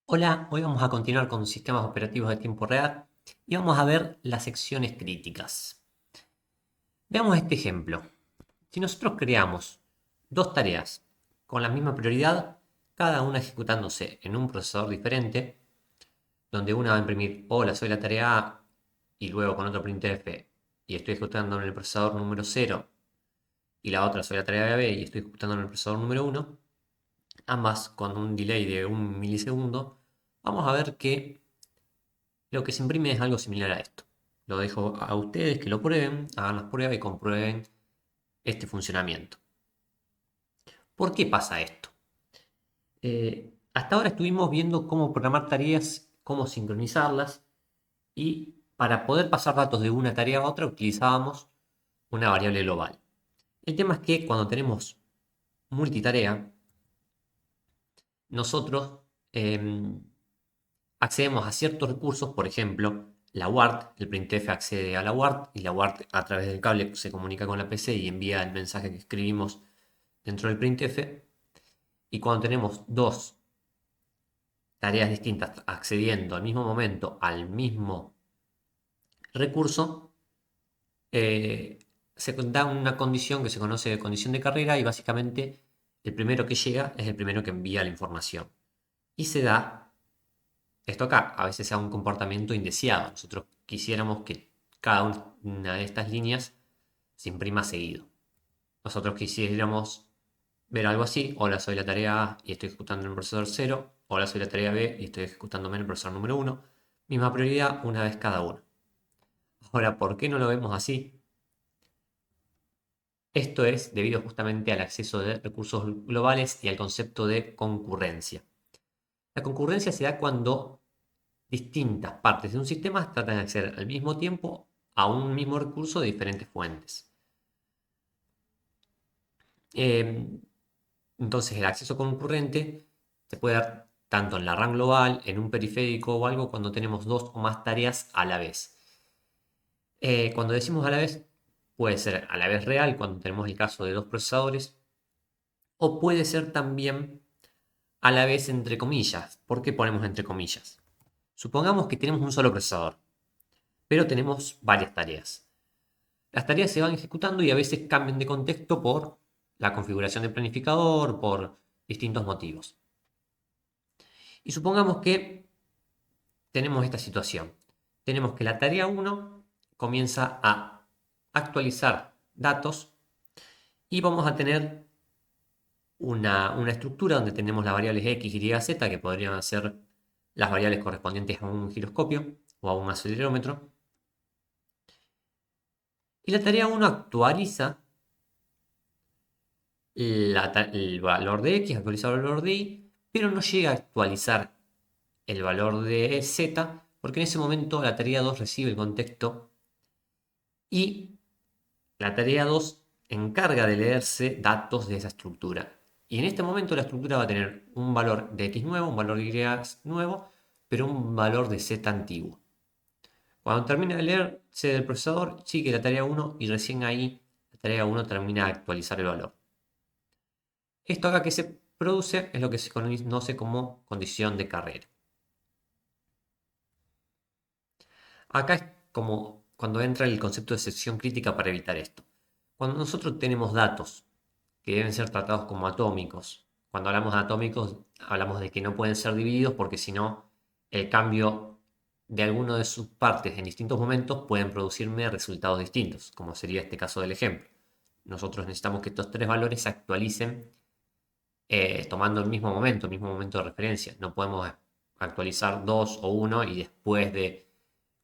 Hola, hoy vamos a continuar con sistemas operativos de tiempo real y vamos a ver las secciones críticas. Veamos este ejemplo. Si nosotros creamos dos tareas con la misma prioridad, cada una ejecutándose en un procesador diferente, donde una va a imprimir hola, soy la tarea A, y luego con otro printf y estoy ejecutando en el procesador número 0, y la otra soy la tarea B y estoy ejecutando en el procesador número 1, ambas con un delay de 1 milisegundo, vamos a ver que lo que se imprime es algo similar a esto. Lo dejo a ustedes que lo prueben, hagan las pruebas y comprueben este funcionamiento. ¿Por qué pasa esto? Hasta ahora estuvimos viendo cómo programar tareas, cómo sincronizarlas, y para poder pasar datos de una tarea a otra utilizábamos una variable global. El tema es que cuando tenemos multitarea, nosotros accedemos a ciertos recursos, por ejemplo, la UART, el printf accede a la UART y la UART a través del cable se comunica con la PC y envía el mensaje que escribimos dentro del printf. Y cuando tenemos dos tareas distintas accediendo al mismo momento al mismo recurso, se da una condición que se conoce de condición de carrera, y básicamente el primero que llega es el primero que envía la información. Y se da esto acá, a veces sea un comportamiento indeseado. Nosotros quisiéramos que cada una de estas líneas se imprima seguido. Nosotros quisiéramos ver algo así: hola, soy la tarea A y estoy ejecutando en el procesador 0. Hola, soy la tarea B y estoy ejecutándome en el procesador número 1. Misma prioridad una vez cada uno. Ahora, ¿por qué no lo vemos así? Esto es debido justamente al acceso de recursos globales y al concepto de concurrencia. La concurrencia se da cuando distintas partes de un sistema tratan de acceder al mismo tiempo a un mismo recurso de diferentes fuentes. Eh, entonces, el acceso concurrente se puede dar tanto en la RAM global, en un periférico o algo, cuando tenemos dos o más tareas a la vez. Cuando decimos a la vez, puede ser a la vez real, cuando tenemos el caso de dos procesadores, o puede ser también a la vez entre comillas. ¿Por qué ponemos entre comillas? Supongamos que tenemos un solo procesador, pero tenemos varias tareas. Las tareas se van ejecutando y a veces cambian de contexto por la configuración del planificador, por distintos motivos. Y supongamos que tenemos esta situación. Tenemos que la tarea 1 comienza a actualizar datos y vamos a tener una estructura donde tenemos las variables x, y, z, que podrían ser las variables correspondientes a un giroscopio o a un acelerómetro. Y la tarea 1 actualiza el valor de x, actualiza el valor de y, pero no llega a actualizar el valor de z, porque en ese momento la tarea 2 recibe el contexto y la tarea 2 encarga de leerse datos de esa estructura. Y en este momento la estructura va a tener un valor de x nuevo, un valor de y nuevo, pero un valor de z antiguo. Cuando termina de leerse del procesador, sigue la tarea 1 y recién ahí la tarea 1 termina de actualizar el valor. Esto acá que se produce es lo que se conoce como condición de carrera. Acá es como cuando entra el concepto de sección crítica para evitar esto. Cuando nosotros tenemos datos que deben ser tratados como atómicos, cuando hablamos de atómicos hablamos de que no pueden ser divididos, porque si no, el cambio de alguno de sus partes en distintos momentos pueden producirme resultados distintos, como sería este caso del ejemplo. Nosotros necesitamos que estos tres valores se actualicen tomando el mismo momento de referencia. No podemos actualizar dos o uno y después de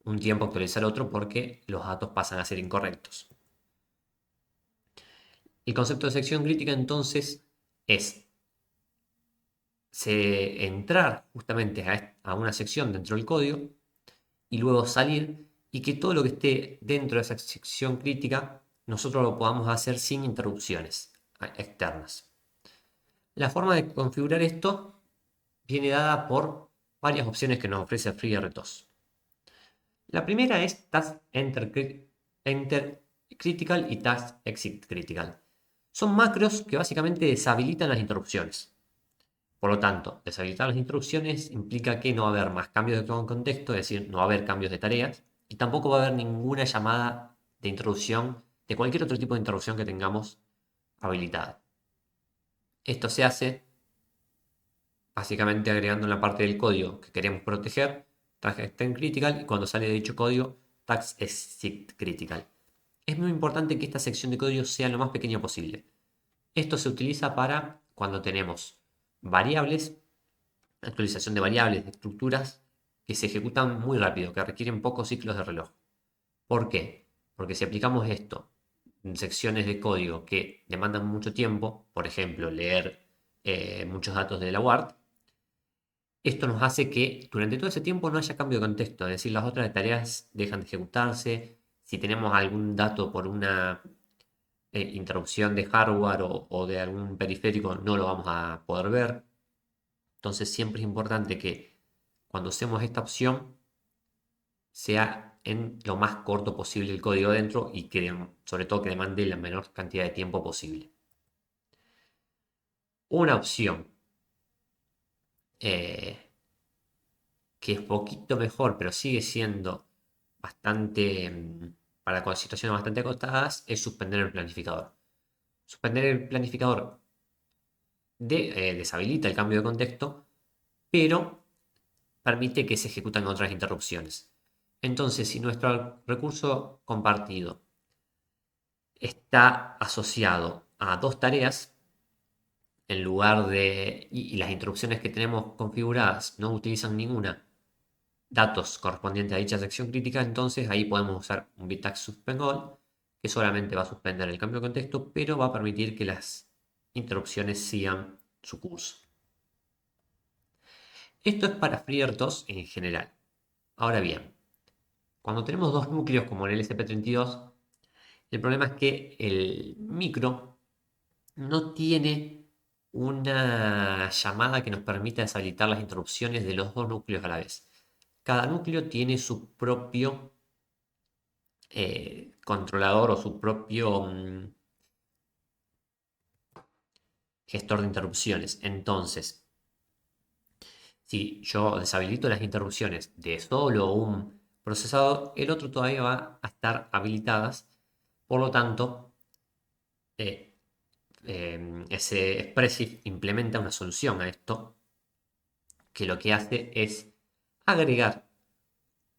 un tiempo actualizar otro, porque los datos pasan a ser incorrectos. El concepto de sección crítica entonces es entrar justamente a una sección dentro del código y luego salir, y que todo lo que esté dentro de esa sección crítica nosotros lo podamos hacer sin interrupciones externas. La forma de configurar esto viene dada por varias opciones que nos ofrece FreeRTOS. La primera es Task Enter Critical y Task Exit Critical. Son macros que básicamente deshabilitan las interrupciones. Por lo tanto, deshabilitar las instrucciones implica que no va a haber más cambios de contexto, es decir, no va a haber cambios de tareas, y tampoco va a haber ninguna llamada de introducción de cualquier otro tipo de introducción que tengamos habilitada. Esto se hace básicamente agregando en la parte del código que queremos proteger tags extend critical, y cuando sale de dicho código tags exit critical. Es muy importante que esta sección de código sea lo más pequeña posible. Esto se utiliza para cuando tenemos variables, actualización de variables, de estructuras que se ejecutan muy rápido, que requieren pocos ciclos de reloj. ¿Por qué? Porque si aplicamos esto en secciones de código que demandan mucho tiempo, por ejemplo, leer muchos datos de la WART, esto nos hace que durante todo ese tiempo no haya cambio de contexto, es decir, las otras tareas dejan de ejecutarse. Si tenemos algún dato por una interrupción de hardware o de algún periférico, no lo vamos a poder ver. Entonces siempre es importante que cuando usemos esta opción sea en lo más corto posible el código dentro y que sobre todo que demande la menor cantidad de tiempo posible. Una opción eh, que es poquito mejor, pero sigue siendo bastante, para situaciones bastante acotadas, es suspender el planificador. Suspender el planificador deshabilita el cambio de contexto, pero permite que se ejecutan otras interrupciones. Entonces, si nuestro recurso compartido está asociado a dos tareas, en lugar de, y las interrupciones que tenemos configuradas no utilizan ninguna datos correspondientes a dicha sección crítica, entonces ahí podemos usar un BitTag Suspend All, que solamente va a suspender el cambio de contexto, pero va a permitir que las interrupciones sigan su curso. Esto es para FreeRTOS en general. Ahora bien, cuando tenemos dos núcleos como en el SP32, el problema es que el micro no tiene una llamada que nos permita deshabilitar las interrupciones de los dos núcleos a la vez. Cada núcleo tiene su propio controlador o su propio gestor de interrupciones. Entonces, si yo deshabilito las interrupciones de solo un procesador, el otro todavía va a estar habilitadas. Por lo tanto, ese Expressif implementa una solución a esto, que lo que hace es agregar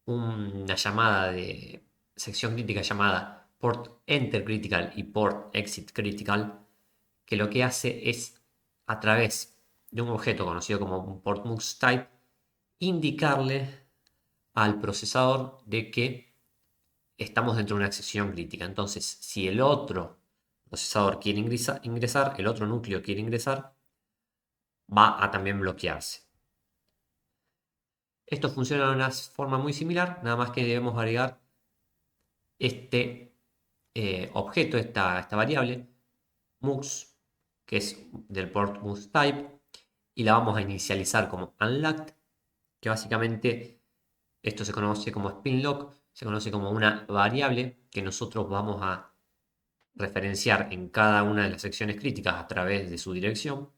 una llamada de sección crítica llamada port enter critical y port exit critical, que lo que hace es, a través de un objeto conocido como un port mux type, indicarle al procesador de que estamos dentro de una sección crítica. Entonces, si el otro procesador quiere ingresar, el otro núcleo quiere ingresar, va a también bloquearse. Esto funciona de una forma muy similar, nada más que debemos agregar este objeto, esta variable, mux, que es del port mux type, y la vamos a inicializar como unlocked, que básicamente esto se conoce como spin lock, se conoce como una variable que nosotros vamos a referenciar en cada una de las secciones críticas a través de su dirección.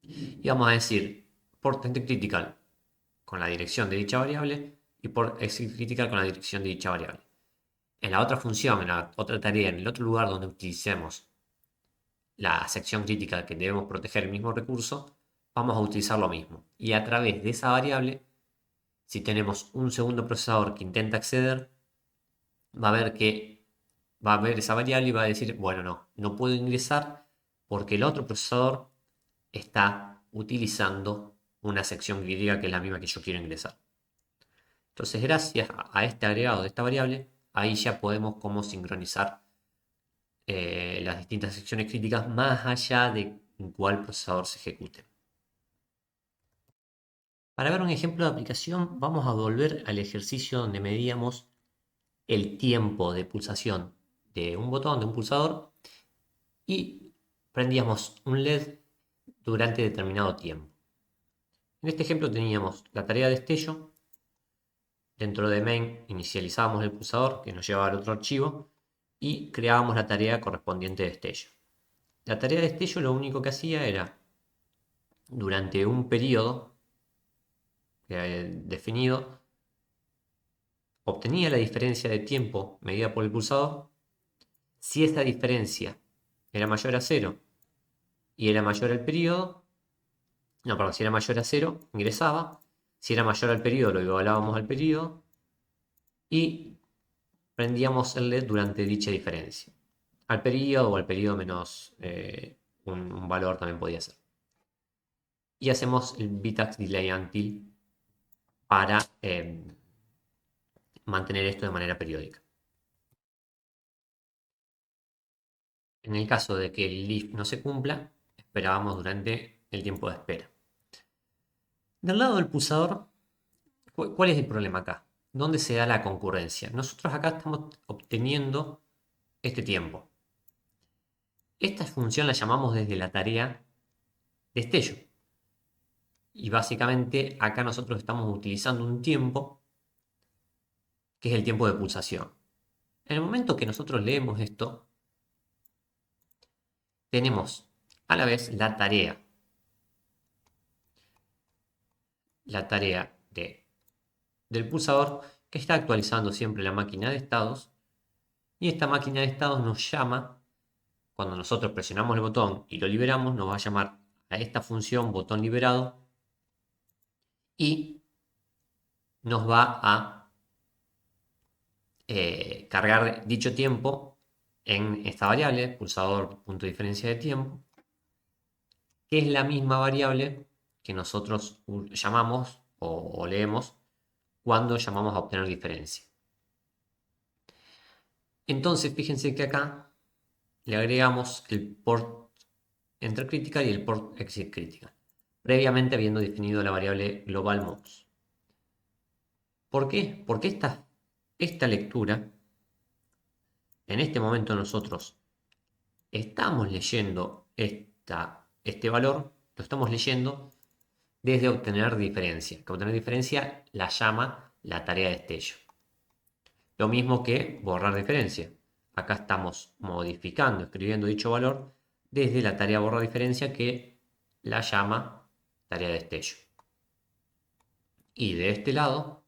Y vamos a decir port enter critical con la dirección de dicha variable y port exit critical con la dirección de dicha variable. En la otra función, en la otra tarea, en el otro lugar donde utilicemos la sección crítica que debemos proteger el mismo recurso, vamos a utilizar lo mismo. Y a través de esa variable, si tenemos un segundo procesador que intenta acceder, va a ver que va a ver esa variable y va a decir, bueno, no puedo ingresar porque el otro procesador está utilizando una sección crítica que es la misma que yo quiero ingresar. Entonces, gracias a este agregado de esta variable, ahí ya podemos como sincronizar las distintas secciones críticas más allá de cuál procesador se ejecute. Para ver un ejemplo de aplicación, vamos a volver al ejercicio donde medíamos el tiempo de pulsación de un botón, de un pulsador, y prendíamos un LED durante determinado tiempo. En este ejemplo teníamos la tarea de destello. Dentro de main inicializábamos el pulsador que nos llevaba al otro archivo y creábamos la tarea correspondiente de destello. La tarea de destello lo único que hacía era durante un periodo definido, obtenía la diferencia de tiempo medida por el pulsador si esa diferencia era mayor a cero y era mayor al periodo. No, perdón, si era mayor a cero, ingresaba. Si era mayor al periodo, lo igualábamos al periodo. Y prendíamos el LED durante dicha diferencia. Al periodo o al periodo menos un valor también podía ser. Y hacemos el Bitax Delay Until para mantener esto de manera periódica. En el caso de que el if no se cumpla, esperábamos durante el tiempo de espera. Del lado del pulsador, ¿cuál es el problema acá? ¿Dónde se da la concurrencia? Nosotros acá estamos obteniendo este tiempo. Esta función la llamamos desde la tarea destello. Y básicamente acá nosotros estamos utilizando un tiempo que es el tiempo de pulsación. En el momento que nosotros leemos esto, tenemos a la vez la tarea del pulsador que está actualizando siempre la máquina de estados. Y esta máquina de estados nos llama, cuando nosotros presionamos el botón y lo liberamos, nos va a llamar a esta función botón liberado y nos va a cargar dicho tiempo en esta variable, pulsador punto diferencia de tiempo, que es la misma variable que nosotros llamamos o leemos cuando llamamos a obtener diferencia. Entonces, fíjense que acá le agregamos el port enter critical y el port exit critical, previamente habiendo definido la variable global mouse. ¿Por qué? Porque esta lectura, en este momento nosotros estamos leyendo este valor, lo estamos leyendo desde obtener diferencia, que obtener diferencia la llama la tarea de destello. Lo mismo que borrar diferencia. Acá estamos modificando, escribiendo dicho valor desde la tarea borrar diferencia que la llama tarea de destello. Y de este lado,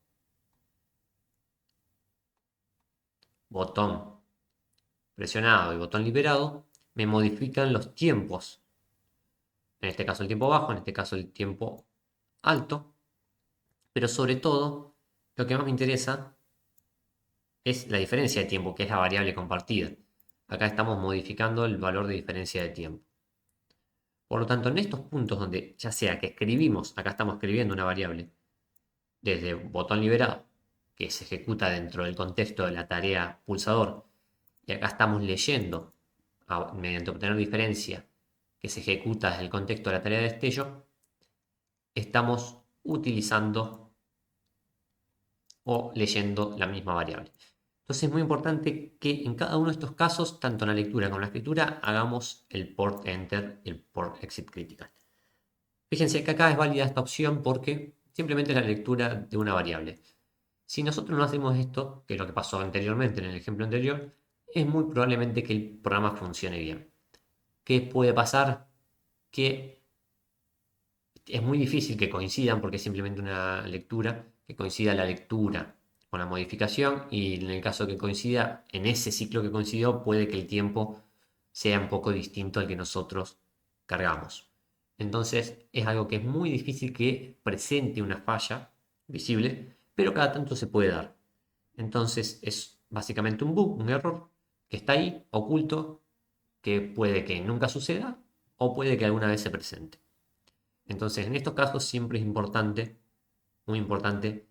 botón presionado y botón liberado me modifican los tiempos. En este caso el tiempo bajo, en este caso el tiempo alto. Pero sobre todo, lo que más me interesa es la diferencia de tiempo, que es la variable compartida. Acá estamos modificando el valor de diferencia de tiempo. Por lo tanto, en estos puntos donde ya sea que escribimos, acá estamos escribiendo una variable, desde botón liberado, que se ejecuta dentro del contexto de la tarea pulsador, y acá estamos leyendo, mediante obtener diferencia, que se ejecuta desde el contexto de la tarea de destello, estamos utilizando o leyendo la misma variable. Entonces es muy importante que en cada uno de estos casos, tanto en la lectura como en la escritura, hagamos el port enter y el port exit critical. Fíjense que acá es válida esta opción porque simplemente es la lectura de una variable. Si nosotros no hacemos esto, que es lo que pasó anteriormente en el ejemplo anterior, es muy probablemente que el programa funcione bien. ¿Qué puede pasar? Que es muy difícil que coincidan porque es simplemente una lectura, que coincida la lectura con la modificación y en el caso que coincida, en ese ciclo que coincidió, puede que el tiempo sea un poco distinto al que nosotros cargamos. Entonces es algo que es muy difícil que presente una falla visible, pero cada tanto se puede dar. Entonces es básicamente un bug, un error que está ahí, oculto, que puede que nunca suceda o puede que alguna vez se presente. Entonces, en estos casos siempre es importante, muy importante,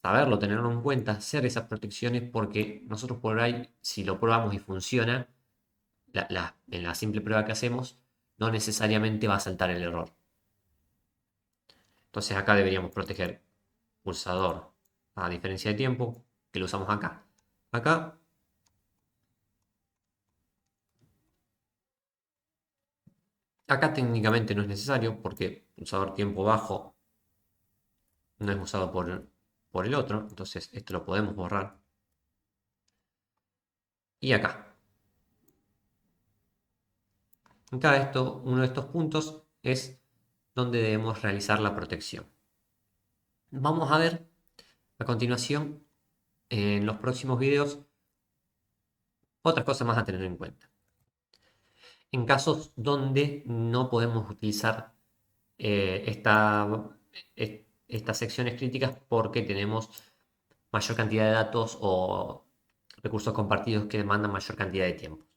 saberlo, tenerlo en cuenta, hacer esas protecciones porque nosotros por ahí, si lo probamos y funciona, en la simple prueba que hacemos, no necesariamente va a saltar el error. Entonces acá deberíamos proteger pulsador a diferencia de tiempo, que lo usamos acá. Acá técnicamente no es necesario porque pulsador tiempo bajo no es usado por el otro, entonces esto lo podemos borrar. Y acá. Acá uno de estos puntos es donde debemos realizar la protección. Vamos a ver a continuación en los próximos videos otras cosas más a tener en cuenta. En casos donde no podemos utilizar estas secciones críticas porque tenemos mayor cantidad de datos o recursos compartidos que demandan mayor cantidad de tiempo.